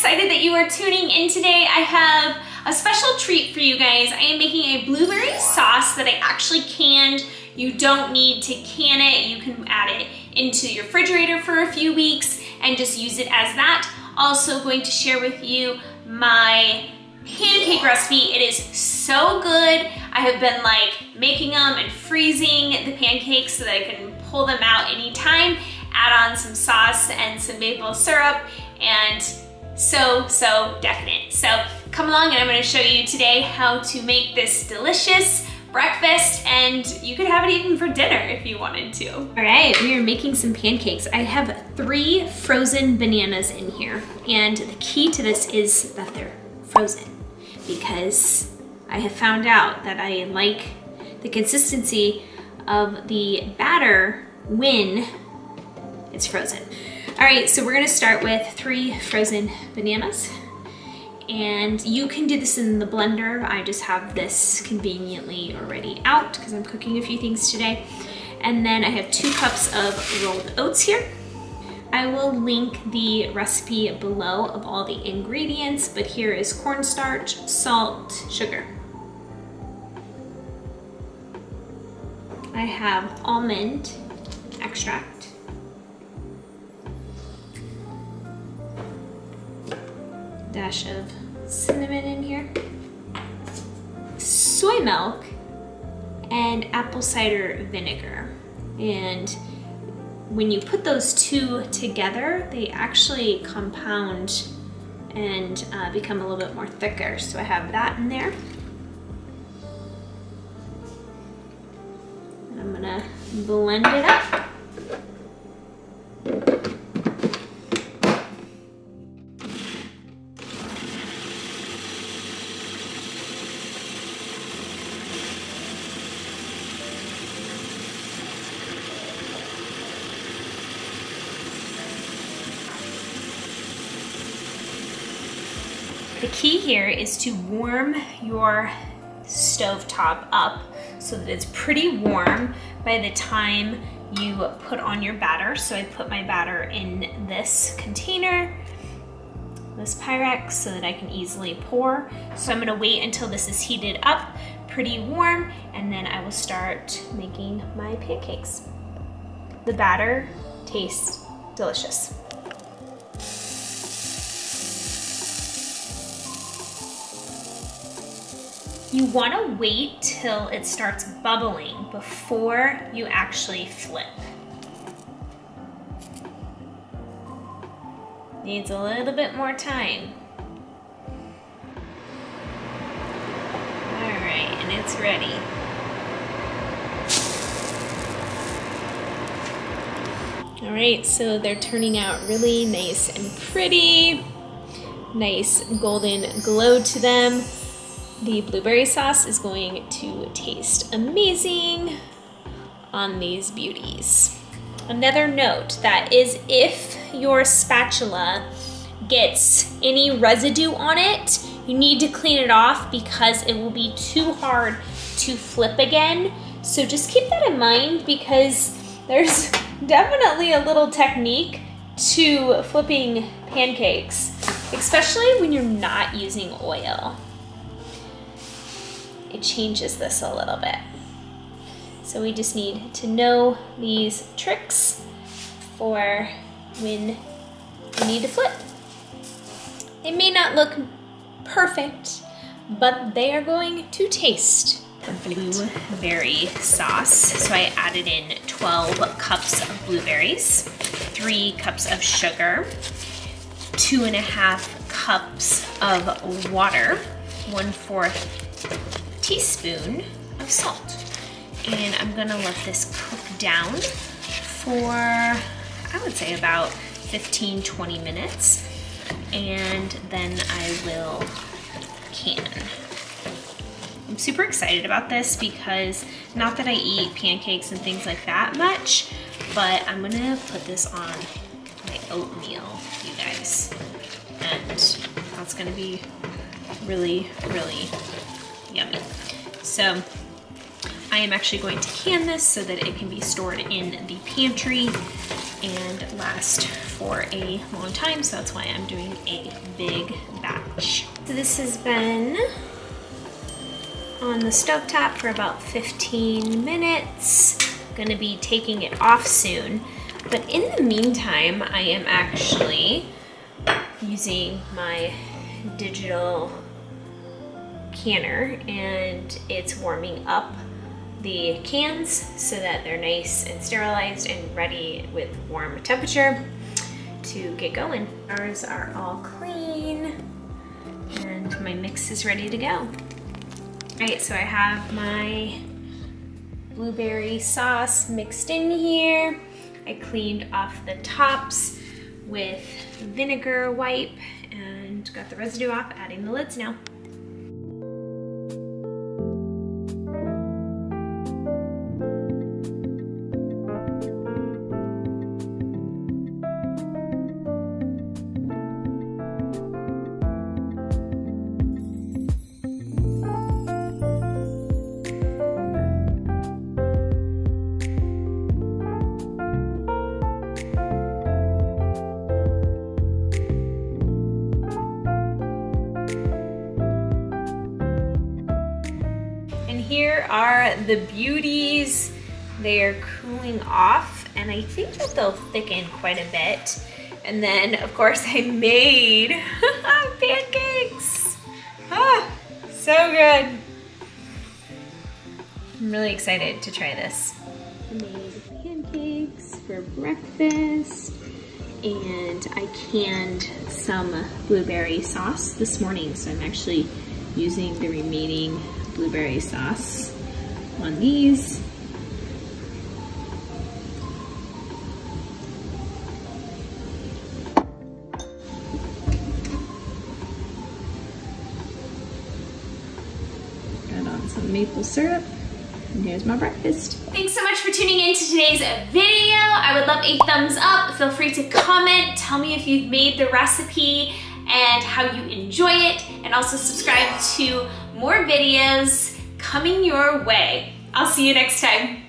excited that you are tuning in today. I have a special treat for you guys. I am making a blueberry sauce that I actually canned. You don't need to can it. You can add it into your refrigerator for a few weeks and just use it as that. Also going to share with you my pancake recipe. It is so good. I have been like making them and freezing the pancakes so that I can pull them out anytime, add on some sauce and some maple syrup, and so decadent. So come along and I'm gonna show you today how to make this delicious breakfast, and you could have it even for dinner if you wanted to. All right, we are making some pancakes. I have 3 frozen bananas in here, and the key to this is that they're frozen because I have found out that I like the consistency of the batter when it's frozen. All right, so we're gonna start with 3 frozen bananas. And you can do this in the blender. I just have this conveniently already out because I'm cooking a few things today. And then I have 2 cups of rolled oats here. I will link the recipe below of all the ingredients, but here is cornstarch, salt, sugar. I have almond extract. Dash of cinnamon in here, soy milk, and apple cider vinegar. And when you put those 2 together, they actually compound and become a little bit more thicker. So I have that in there. And I'm gonna blend it up. The key here is to warm your stovetop up so that it's pretty warm by the time you put on your batter. So I put my batter in this container, this Pyrex, so that I can easily pour. So I'm gonna wait until this is heated up, pretty warm, and then I will start making my pancakes. The batter tastes delicious. You want to wait till it starts bubbling before you actually flip. Needs a little bit more time. All right, and it's ready. All right, so they're turning out really nice and pretty. Nice golden glow to them. The blueberry sauce is going to taste amazing on these beauties. Another note that is, if your spatula gets any residue on it, you need to clean it off because it will be too hard to flip again. So just keep that in mind because there's definitely a little technique to flipping pancakes, especially when you're not using oil. It changes this a little bit. So we just need to know these tricks for when we need to flip. They may not look perfect, but they are going to taste blueberry sauce. So I added in 12 cups of blueberries, 3 cups of sugar, 2.5 cups of water, 1/4 teaspoon of salt. And I'm gonna let this cook down for, I would say about 15-20 minutes. And then I will can. I'm super excited about this because not that I eat pancakes and things like that much, but I'm gonna put this on my oatmeal, you guys. And that's gonna be really, really yummy. So I am actually going to can this so that it can be stored in the pantry and last for a long time, so that's why I'm doing a big batch. So this has been on the stovetop for about 15 minutes. Gonna be taking it off soon. But in the meantime, I am actually using my digital canner, and it's warming up the cans so that they're nice and sterilized and ready with warm temperature to get going. Ours are all clean and my mix is ready to go. All right, so I have my blueberry sauce mixed in here. I cleaned off the tops with vinegar wipe and got the residue off, adding the lids now. Here are the beauties. They are cooling off, and I think that they'll thicken quite a bit. And then, of course, I made pancakes. Ah, so good. I'm really excited to try this. I made pancakes for breakfast, and I canned some blueberry sauce this morning, so I'm actually using the remaining blueberry sauce on these. Add on some maple syrup, and here's my breakfast. Thanks so much for tuning in to today's video. I would love a thumbs up. Feel free to comment, tell me if you've made the recipe and how you enjoy it, and also subscribe to more videos coming your way. I'll see you next time.